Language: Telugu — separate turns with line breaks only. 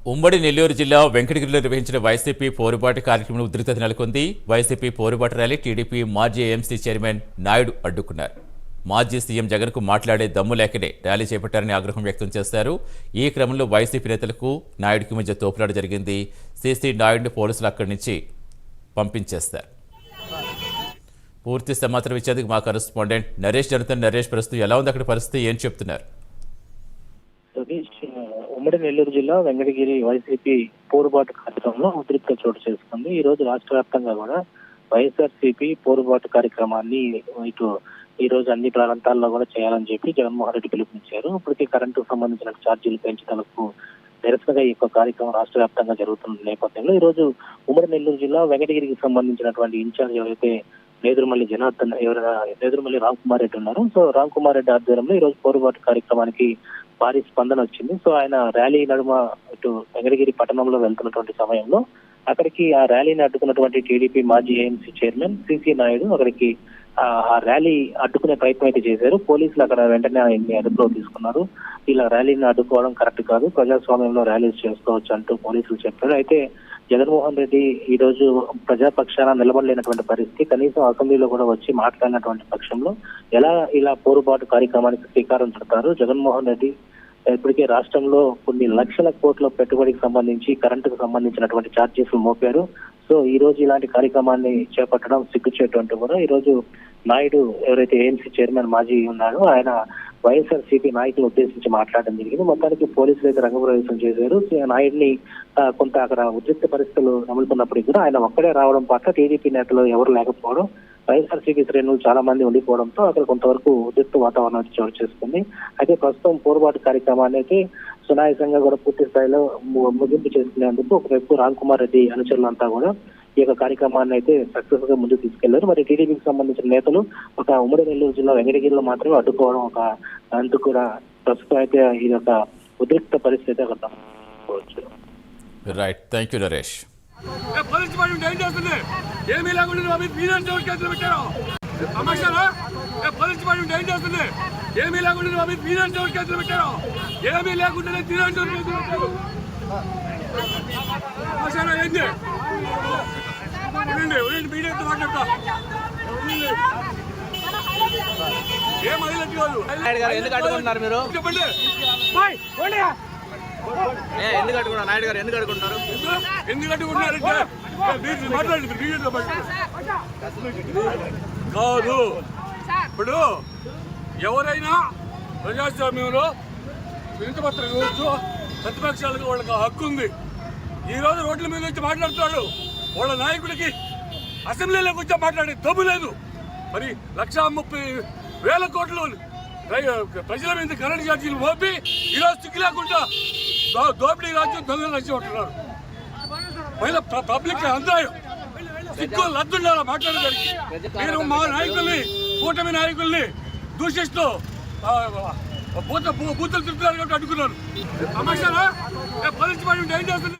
ఉమ్మడి నెల్లూరు జిల్లా వెంకటగిరిలో నిర్వహించిన వైసీపీ పోరుబాటు కార్యక్రమంలో ఉద్రిక్తత నెలకొంది. వైసీపీ పోరుబాటు ర్యాలీ టీడీపీ మాజీ ఏఎంసీ చైర్మన్ నాయుడు అడ్డుకున్నారు. మాజీ సీఎం జగన్కు మాట్లాడే దమ్ము లేకనే ర్యాలీ చేపట్టారని ఆగ్రహం వ్యక్తం చేశారు. ఈ క్రమంలో వైసీపీ నేతలకు నాయుడుకి మధ్య తోపులాట జరిగింది. సీసీ నాయుడిని పోలీసులు అక్కడి నుంచి పంపించేస్తారు. పూర్తి సమాచారం ఇచ్చేందుకు మా కరెస్పాండెంట్ నరేష్ జరుగుతున్న. నరేష్, ప్రస్తుతం ఎలా ఉంది అక్కడ పరిస్థితి, ఏం చెప్తున్నారు?
ఉమ్మడి నెల్లూరు జిల్లా వెంకటగిరి వైసీపీ పోరుబాటు కార్యక్రమంలో ఉద్రిక్త చోటు చేసుకుంది. ఈ రోజు రాష్ట్ర వ్యాప్తంగా కూడా వైఎస్ఆర్సీపీ పోరుబాటు కార్యక్రమాన్ని ఈ రోజు అన్ని ప్రాంతాల్లో కూడా చేయాలని చెప్పి జగన్మోహన్ రెడ్డి పిలుపునిచ్చారు. ఇప్పటికే కరెంటుకు సంబంధించిన ఛార్జీలు పెంచడానికి నిరసనగా ఈ కార్యక్రమం రాష్ట్ర వ్యాప్తంగా జరుగుతున్న నేపథ్యంలో ఈ రోజు ఉమ్మడి నెల్లూరు జిల్లా వెంకటగిరికి సంబంధించినటువంటి ఇన్ఛార్జ్ ఎవరైతే నేదురుమల్లి రామ్ కుమార్ రెడ్డి ఉన్నారు. సో రామ్ కుమార్ రెడ్డి ఆధ్వర్యంలో ఈ రోజు పోరుబాటు కార్యక్రమానికి భారీ స్పందన వచ్చింది. సో ఆయన ర్యాలీ నడుమ ఇటు వెంకటగిరి పట్టణంలో వెళ్తున్నటువంటి సమయంలో అక్కడికి ఆ ర్యాలీని అడ్డుకున్నటువంటి టీడీపీ మాజీ ఏఎంసీ చైర్మన్ సీసీ నాయుడు అక్కడికి ఆ ర్యాలీ అడ్డుకునే ప్రయత్నం అయితే చేశారు. పోలీసులు అక్కడ వెంటనే ఆయన్ని అదుపులో తీసుకున్నారు. ఇలా ర్యాలీని అడ్డుకోవడం కరెక్ట్ కాదు, ప్రజాస్వామ్యంలో ర్యాలీస్ చేసుకోవచ్చు అంటూ పోలీసులు చెప్పారు. అయితే జగన్మోహన్ రెడ్డి ఈ రోజు ప్రజాపక్షాన నిలబడలేనటువంటి పరిస్థితి, కనీసం అసెంబ్లీలో కూడా వచ్చి మాట్లాడినటువంటి పక్షంలో ఎలా ఇలా పోరుబాటు కార్యక్రమానికి శ్రీకారం చుడతారు? జగన్మోహన్ రెడ్డి ఇప్పటికే రాష్ట్రంలో కొన్ని లక్షల కోట్ల పెట్టుబడికి సంబంధించి కరెంటుకు సంబంధించినటువంటి ఛార్జెస్ మోపారు. సో ఈ రోజు ఇలాంటి కార్యక్రమాన్ని చేపట్టడం సిగ్గుచేటు అంటూ కూడా ఈ రోజు నాయుడు ఎవరైతే ఏఎంసీ చైర్మన్ మాజీ ఉన్నాడో ఆయన వైఎస్ఆర్సీపీ నాయకులు ఉద్దేశించి మాట్లాడడం జరిగింది. మొత్తానికి పోలీసులు అయితే రంగప్రవేశం చేశారు. నాయుడిని కొంత అక్కడ ఉద్రిక్త పరిస్థితులు నమ్ముతున్నప్పటికీ కూడా ఆయన ఒక్కడే రావడం పట్ల టీడీపీ నేతలు ఎవరు లేకపోవడం, వైఎస్ఆర్సీపీ శ్రేణులు చాలా మంది ఉండిపోవడంతో అక్కడ కొంతవరకు ఉద్రిక్త వాతావరణం చోటు చేసుకుంది. అయితే ప్రస్తుతం పోరుబాటు కార్యక్రమాన్ని అయితే సునాయాసంగా కూడా పూర్తి స్థాయిలో ముగింపు చేసుకునేందుకు ఒకవైపు రామ్ కుమార్ రెడ్డి అనుచరులంతా కూడా ఈ యొక్క కార్యక్రమాన్ని అయితే సక్సెస్ గా ముందుకు తీసుకెళ్లారు. మరి టీడీపీకి సంబంధించిన నేతలు ఒక ఉమ్మడి నెల్లూరు జిల్లా వెంకటగిరిలో మాత్రమే అడ్డుకోవడం అందుకు కూడా ప్రస్తుతం అయితే ఇది ఒక ఉద్రిక్త పరిస్థితి అక్కడ.
Right, thank you Naresh.
ఏమీ లేకుండా కేసులు పెట్టారు. ఏమీ లేకుండా కేసులు పెట్టారు. ఏమీ లేకుండానే కేసులు పెట్టారు. ఏంటి మీడియాతో మాట్లాడతా ఏం అదిలట్టు కాదు.
ఎందుకు అడ్డుకుంటున్నారు మీరు?
చెప్పండి.
ఎందుకు అడ్డుకున్నారు? నాయుడు గారు ఎందుకు అడ్డుకుంటున్నారు?
ఎందుకు అడ్డుకుంటున్నారంటే మాట్లాడండి మీడియాతో కాదు. ఇప్పుడు ఎవరైనా ప్రజాస్వామ్యంలో వినతిపత్రం ఇవ్వచ్చు, ప్రతిపక్షాలకు వాళ్ళకి హక్కు ఉంది. ఈ రోజు రోడ్ల మీద వచ్చి మాట్లాడుతున్నాడు. వాళ్ళ నాయకుడికి అసెంబ్లీలోకి వచ్చి మాట్లాడే దమ్ము లేదు. మరి 1,30,000 కోట్లు ప్రజల మీద కరెంట్ ఛార్జీలు మోపి ఈరోజు సిగ్గు లేకుండా దోపిడీ రాజ్యం దొంగలు రాజ్యం ఉంటున్నారు. మహిళ పబ్లిక్ అంతరాయం, సిగ్గు లద్దుండాలి మాట్లాడడానికి. మీరు మా నాయకుల్ని, కూటమి నాయకుల్ని దూషిస్తూ బూతులు తిరుగుతున్నారు కాబట్టి అడ్డుకున్నారు. సమస్య ఏం చేస్తుంది?